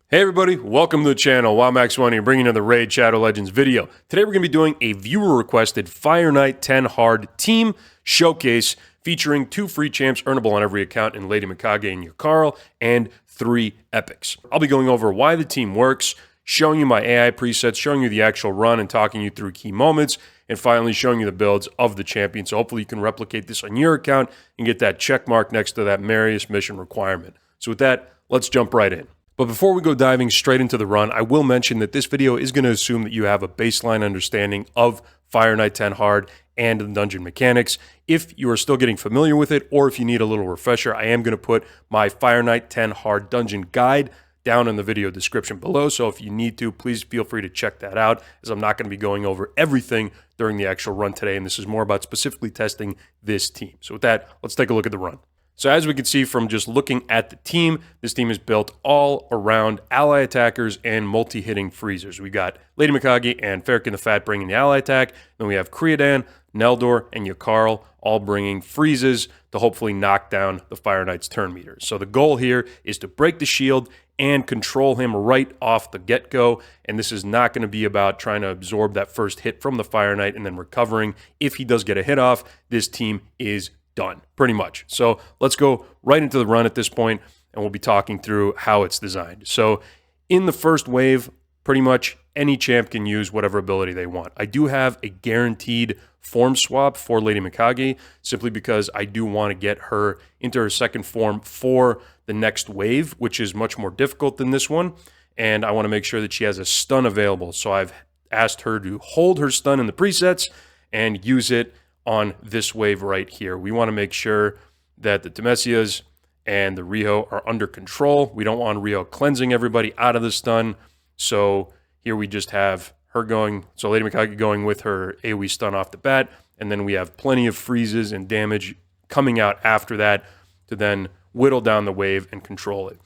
Hey everybody, welcome to the channel. WildMax1 bringing you another Raid Shadow Legends video. Today we're going to be doing a viewer-requested FK10 Hard team showcase featuring 2 free champs earnable on every account in Lady Mikage and Yakarl, and 3 epics. I'll be going over why the team works, showing you my AI presets, showing you the actual run, and talking you through key moments, and finally showing you the builds of the champion. So hopefully you can replicate this on your account and get that check mark next to that Marius mission requirement. So with that, let's jump right in. But before we go diving straight into the run, I will mention that this video is going to assume that you have a baseline understanding of FK10 Hard and the dungeon mechanics. If you are still getting familiar with it, or if you need a little refresher, I am going to put my FK10 Hard dungeon guide down in the video description below. So if you need to, please feel free to check that out, as I'm not going to be going over everything during the actual run today, and this is more about specifically testing this team. So with that, let's take a look at the run. So as we can see from just looking at the team, this team is built all around ally attackers and multi-hitting freezers. We got Lady Mikage and Fahrakin the Fat bringing the ally attack. Then we have Criodan, Neldor, and Yakarl all bringing freezes to hopefully knock down the Fire Knight's turn meter. So the goal here is to break the shield and control him right off the get-go. And this is not going to be about trying to absorb that first hit from the Fire Knight and then recovering. If he does get a hit off, this team is done, pretty much. So let's go right into the run at this point, and we'll be talking through how it's designed. So in the first wave, pretty much any champ can use whatever ability they want. I do have a guaranteed form swap for Lady Mikage, simply because I do want to get her into her second form for the next wave, which is much more difficult than this one, and I want to make sure that she has a stun available. So I've asked her to hold her stun in the presets and use it on this wave right here. We want to make sure that the Temesias and the Riho are under control. We don't want Riho cleansing everybody out of the stun. So here we just have her going, so Lady Mikage going with her AoE stun off the bat, and then we have plenty of freezes and damage coming out after that to then whittle down the wave and control it.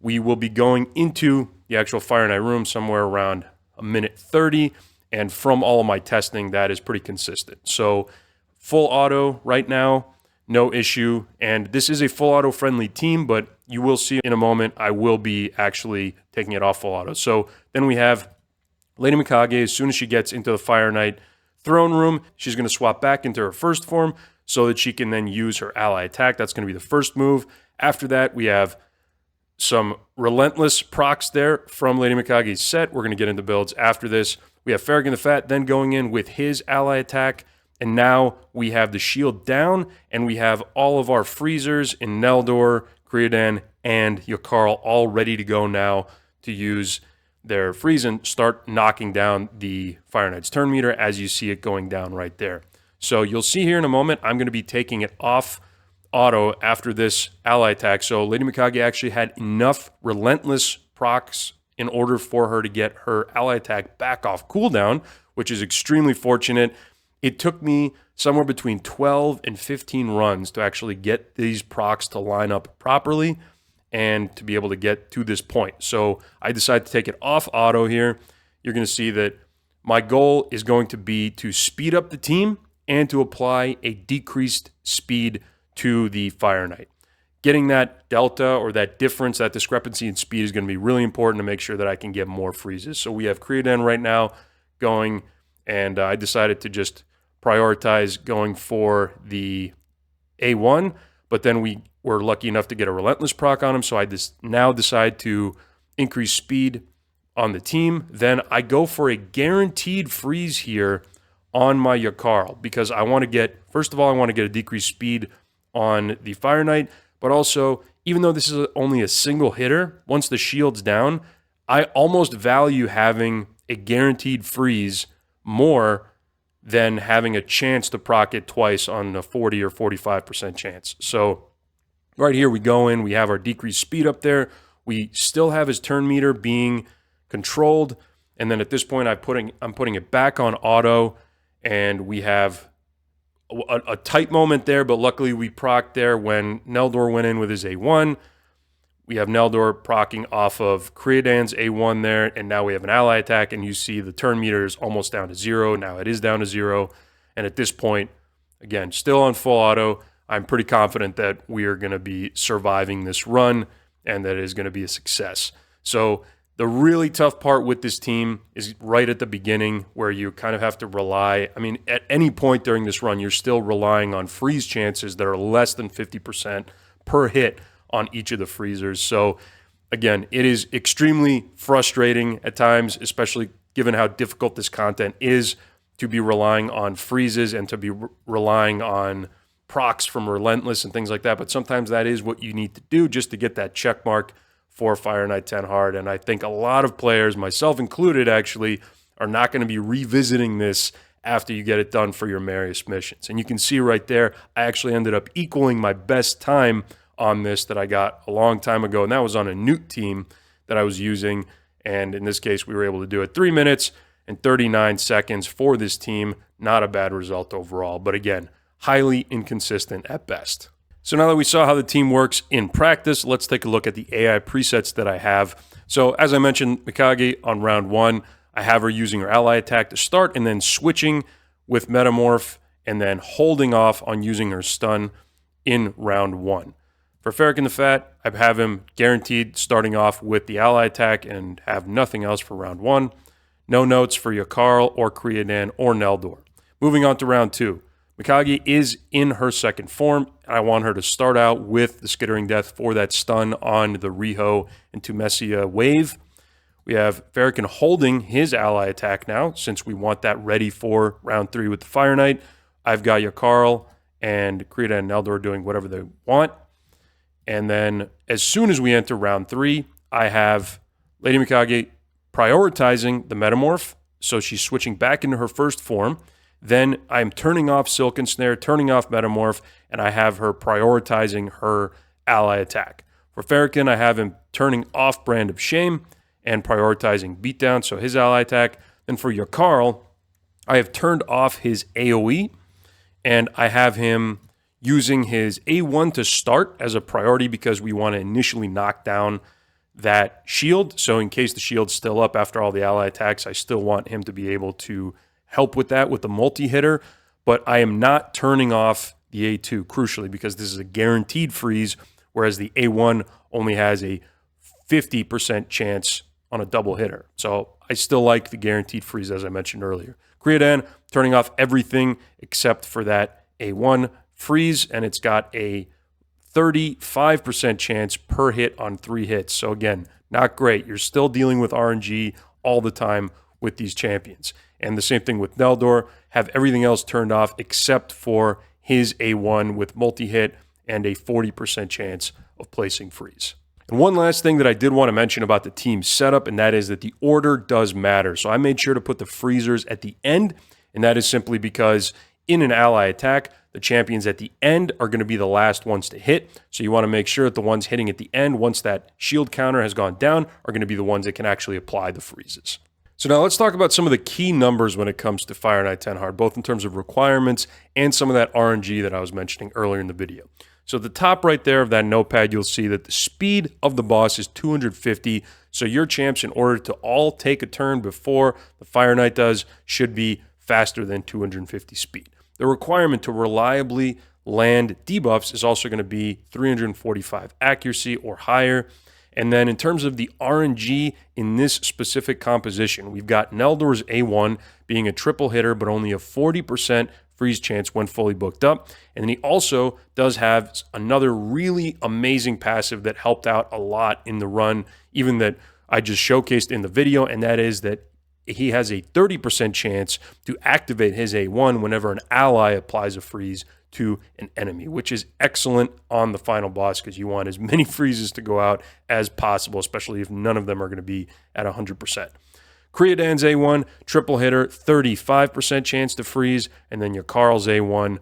We will be going into the actual Fire Knight room somewhere around a minute 30, and from all of my testing, that is pretty consistent. So full auto right now, no issue. And this is a full auto friendly team, but you will see in a moment, I will be actually taking it off full auto. So then we have Lady Mikage. As soon as she gets into the Fire Knight throne room, she's going to swap back into her first form so that she can then use her ally attack. That's going to be the first move. After that, we have some relentless procs there from Lady Mikage's set. We're going to get into builds after this. We have Fahrakin the Fat then going in with his ally attack. And now we have the shield down, and we have all of our freezers in Neldor, Criodan, and Yakarl all ready to go now to use their freeze and start knocking down the Fire Knight's turn meter, as you see it going down right there. So you'll see here in a moment, I'm going to be taking it off auto after this ally attack. So Lady Mikage actually had enough relentless procs in order for her to get her ally attack back off cooldown, which is extremely fortunate. It took me somewhere between 12 and 15 runs to actually get these procs to line up properly and to be able to get to this point. So I decided to take it off auto here. You're going to see that my goal is going to be to speed up the team and to apply a decreased speed to the Fire Knight. Getting that delta or that difference, that discrepancy in speed is going to be really important to make sure that I can get more freezes. So we have Criodan right now going, and I decided to just prioritize going for the A1, but then we were lucky enough to get a relentless proc on him, so I now decide to increase speed on the team. Then I go for a guaranteed freeze here on my Yakarl, because I want to get, first of all, I want to get a decreased speed on the Fire Knight, but also, even though this is only a single hitter, once the shield's down, I almost value having a guaranteed freeze more than having a chance to proc it twice on a 40 or 45% chance. So right here we go in, we have our decreased speed up there. We still have his turn meter being controlled. And then at this point, I'm putting it back on auto, and we have a tight moment there, but luckily we procced there when Neldor went in with his A1. We have Neldor proccing off of Criodan's A1 there, and now we have an ally attack, and you see the turn meter is almost down to 0. Now it is down to 0, and at this point, again, still on full auto, I'm pretty confident that we are going to be surviving this run, and that it is going to be a success. So The really tough part with this team is right at the beginning where you kind of have to rely. I mean, at any point during this run, you're still relying on freeze chances that are less than 50% per hit on each of the freezers. So again, it is extremely frustrating at times, especially given how difficult this content is, to be relying on freezes and to be relying on procs from Relentless and things like that. But sometimes that is what you need to do just to get that check mark for Fahrakin 10 Hard. And I think a lot of players, myself included actually, are not going to be revisiting this after you get it done for your Marius missions. And you can see right there, I actually ended up equaling my best time on this that I got a long time ago, and that was on a GNUT team that I was using. And in this case, we were able to do it 3 minutes and 39 seconds for this team. Not a bad result overall, but again, highly inconsistent at best. So now that we saw how the team works in practice, let's take a look at the AI presets that I have. So as I mentioned, Mikage on round 1, I have her using her ally attack to start and then switching with Metamorph and then holding off on using her stun in round 1. For Fahrakin the Fat, I have him guaranteed starting off with the ally attack and have nothing else for round 1. No notes for Yakarl or Criodan or Neldor. Moving on to round 2. Mikage is in her second form. I want her to start out with the Skittering Death for that stun on the Riho and Tumesia wave. We have Fahrakin holding his ally attack now, since we want that ready for round 3 with the Fire Knight. I've got Yakarl and Criodan and Neldor doing whatever they want. And then as soon as we enter round 3, I have Lady Mikage prioritizing the Metamorph, so she's switching back into her first form. Then I'm turning off Silken Snare, turning off Metamorph, and I have her prioritizing her ally attack. For Fahrakin, I have him turning off Brand of Shame and prioritizing Beatdown, so his ally attack. Then for Yakarl, I have turned off his AoE, and I have him using his A1 to start as a priority because we want to initially knock down that shield. So in case the shield's still up after all the ally attacks, I still want him to be able to help with that with the multi-hitter, but I am not turning off the A2, crucially, because this is a guaranteed freeze, whereas the A1 only has a 50% chance on a double hitter. So I still like the guaranteed freeze, as I mentioned earlier. Criodan, turning off everything except for that A1 freeze, and it's got a 35% chance per hit on 3 hits. So again, not great. You're still dealing with RNG all the time with these champions. And the same thing with Neldor, have everything else turned off except for his A1 with multi-hit and a 40% chance of placing freeze. And one last thing that I did want to mention about the team setup, and that is that the order does matter. So I made sure to put the freezers at the end, and that is simply because in an ally attack, the champions at the end are going to be the last ones to hit. So you want to make sure that the ones hitting at the end, once that shield counter has gone down, are going to be the ones that can actually apply the freezes. So now let's talk about some of the key numbers when it comes to Fahrakin 10 Hard, both in terms of requirements and some of that RNG that I was mentioning earlier in the video. So at the top right there of that notepad, you'll see that the speed of the boss is 250. So your champs, in order to all take a turn before the Fire Knight does, should be faster than 250 speed. The requirement to reliably land debuffs is also going to be 345 accuracy or higher. And then in terms of the RNG in this specific composition, we've got Neldor's A1 being a triple hitter, but only a 40% freeze chance when fully booked up. And then he also does have another really amazing passive that helped out a lot in the run, even that I just showcased in the video, and that is that he has a 30% chance to activate his A1 whenever an ally applies a freeze to an enemy, which is excellent on the final boss because you want as many freezes to go out as possible, especially if none of them are going to be at 100%. Criodan's A1, triple hitter, 35% chance to freeze, and then Yakarl's A1,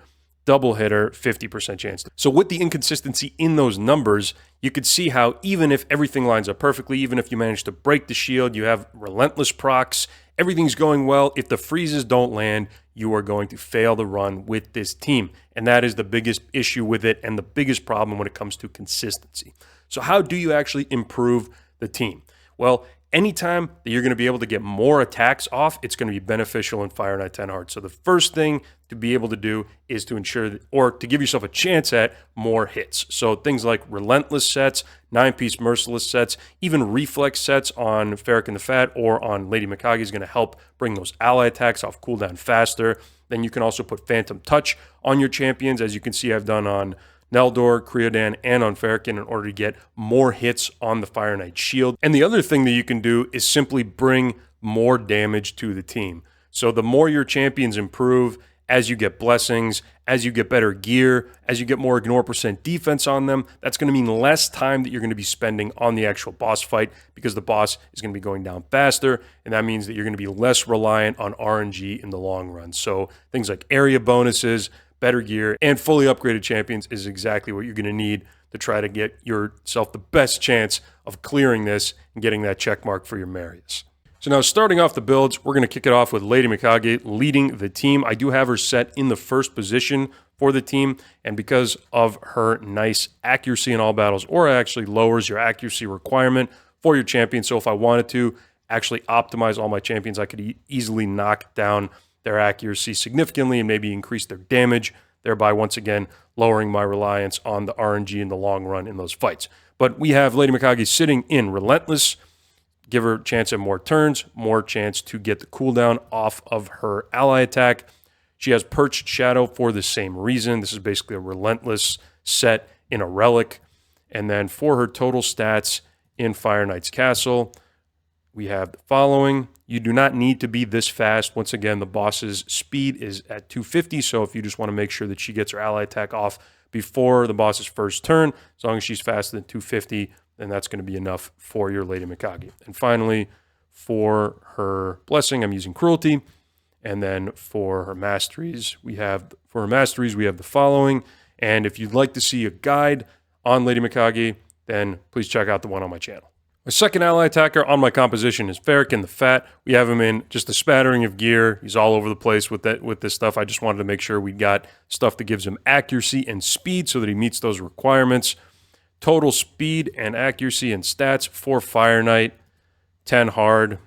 double hitter, 50% chance. So with the inconsistency in those numbers, you could see how even if everything lines up perfectly, even if you manage to break the shield, you have relentless procs, everything's going well, if the freezes don't land, you are going to fail the run with this team. And that is the biggest issue with it and the biggest problem when it comes to consistency. So how do you actually improve the team? Well, anytime that you're going to be able to get more attacks off, it's going to be beneficial in Fire Knight 10 Hard. So the first thing to be able to do is to ensure that, or to give yourself a chance at more hits. So things like Relentless sets, 9-piece Merciless sets, even Reflex sets on Fahrakin the Fat or on Lady Mikage is going to help bring those ally attacks off cooldown faster. Then you can also put Phantom Touch on your champions, as you can see I've done on Neldor, Criodan, and on Fahrakin in order to get more hits on the Fire Knight shield. And the other thing that you can do is simply bring more damage to the team. So the more your champions improve, as you get blessings, as you get better gear, as you get more ignore percent defense on them, that's going to mean less time that you're going to be spending on the actual boss fight because the boss is going to be going down faster, and that means that you're going to be less reliant on RNG in the long run. So things like area bonuses, better gear, and fully upgraded champions is exactly what you're going to need to try to get yourself the best chance of clearing this and getting that check mark for your Marius. So now starting off the builds, we're going to kick it off with Lady Mikage leading the team. I do have her set in the first position for the team, and because of her nice accuracy in all battles, or actually lowers your accuracy requirement for your champion. So if I wanted to actually optimize all my champions, I could easily knock down their accuracy significantly and maybe increase their damage, thereby once again lowering my reliance on the RNG in the long run in those fights. But we have Lady Mikage sitting in Relentless. Give her a chance at more turns, more chance to get the cooldown off of her ally attack. She has Perched Shadow for the same reason. This is basically a Relentless set in a relic. And then for her total stats in Fire Knight's Castle, we have the following. You do not need to be this fast. Once again, the boss's speed is at 250, so if you just want to make sure that she gets her ally attack off before the boss's first turn, as long as she's faster than 250, then that's going to be enough for your Lady Mikage. And finally, for her blessing, I'm using Cruelty. And then for her masteries, we have the following. And if you'd like to see a guide on Lady Mikage, then please check out the one on my channel. My second ally attacker on my composition is Fahrakin the Fat. We have him in just a spattering of gear. He's all over the place with this stuff. I just wanted to make sure we got stuff that gives him accuracy and speed so that he meets those requirements. Total speed and accuracy and stats for Fire Knight 10 Hard.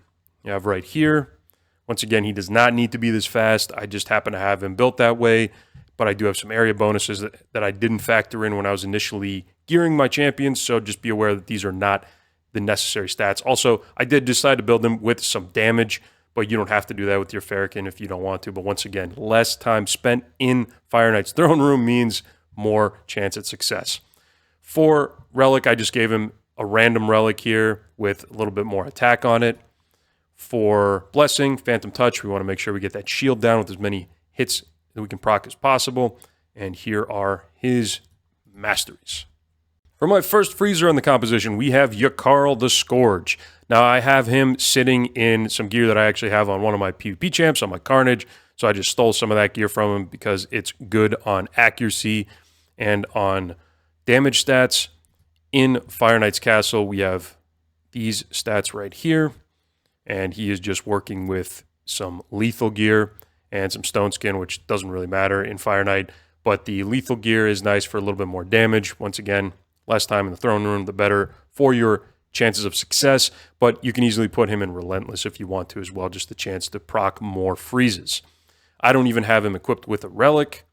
You have right here. Once again, he does not need to be this fast. I just happen to have him built that way, but I do have some area bonuses that I didn't factor in when I was initially gearing my champions, so just be aware that these are not the necessary stats. Also, I did decide to build them with some damage, but you don't have to do that with your Fahrakin if you don't want to. But once again, less time spent in Fire Knight's throne room means more chance at success. For Relic, I just gave him a random Relic here with a little bit more attack on it. For Blessing, Phantom Touch, we want to make sure we get that shield down with as many hits that we can proc as possible. And here are his masteries. For my first freezer on the composition, we have Yakarl the Scourge. Now, I have him sitting in some gear that I actually have on one of my PvP champs, on my Carnage. So I just stole some of that gear from him because it's good on accuracy and on damage stats. In Fire Knight's Castle, we have these stats right here. And he is just working with some lethal gear and some stone skin, which doesn't really matter in Fire Knight. But the lethal gear is nice for a little bit more damage. Once again, less time in the throne room, the better for your chances of success. But you can easily put him in Relentless if you want to as well, just the chance to proc more freezes. I don't even have him equipped with a Relic.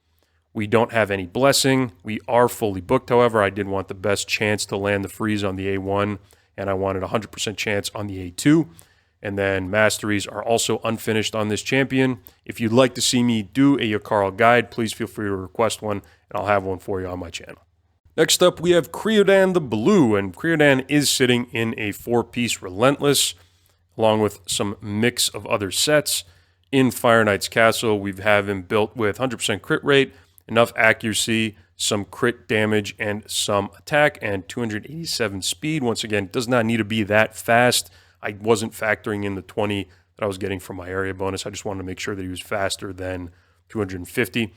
We don't have any Blessing. We are fully booked, however. I did want the best chance to land the freeze on the A1, and I wanted a 100% chance on the A2. And then masteries are also unfinished on this champion. If you'd like to see me do a Yakarl guide, please feel free to request one, and I'll have one for you on my channel. Next up, we have Criodan the Blue, and Criodan is sitting in a 4-piece Relentless, along with some mix of other sets. In Fire Knight's Castle, we have him built with 100% crit rate, enough accuracy, some crit damage, and some attack, and 287 speed. Once again, it does not need to be that fast. I wasn't factoring in the 20 that I was getting from my area bonus. I just wanted to make sure that he was faster than 250.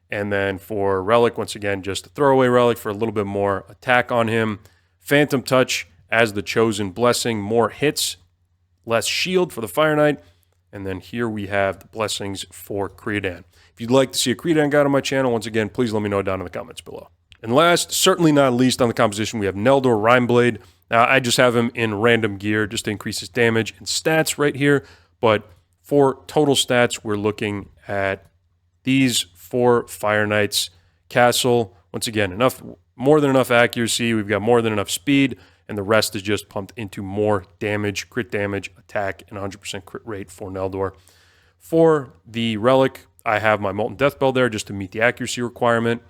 And then for Relic, once again, just a throwaway Relic for a little bit more attack on him. Phantom Touch as the chosen blessing, more hits, less shield for the Fire Knight. And then here we have the blessings for Criodan. If you'd like to see a Criodan guide on my channel, once again, please let me know down in the comments below. And last, certainly not least on the composition, we have Neldor Rimeblade. Now, I just have him in random gear just to increase his damage and stats right here. But for total stats, we're looking at these 4 Fire Knights. Castle, once again, more than enough accuracy. We've got more than enough speed, and the rest is just pumped into more damage, crit damage, attack, and 100% crit rate for Neldor. For the Relic, I have my Molten Death Bell there just to meet the accuracy requirement.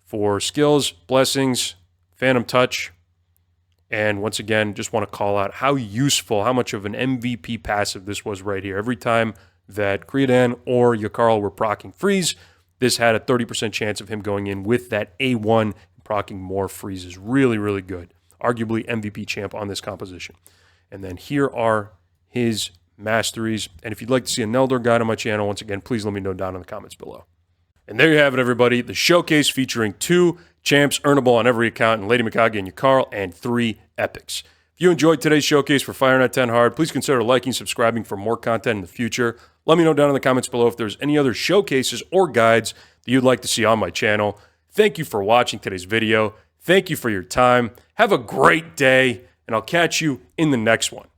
For skills, Blessings, Phantom Touch, and once again, just want to call out how useful, how much of an MVP passive this was right here. Every time that Criodan or Yakarl were proccing freeze, this had a 30% chance of him going in with that A1 and proccing more freezes. Really, really good. Arguably MVP champ on this composition. And then here are his masteries. And if you'd like to see a Neldor guide on my channel, once again, please let me know down in the comments below. And there you have it, everybody. The showcase featuring 2 champs earnable on every account in Lady Mikage and Yakarl, and 3 epics. If you enjoyed today's showcase for Fire Knight 10 Hard, please consider liking and subscribing for more content in the future. Let me know down in the comments below if there's any other showcases or guides that you'd like to see on my channel. Thank you for watching today's video. Thank you for your time. Have a great day, and I'll catch you in the next one.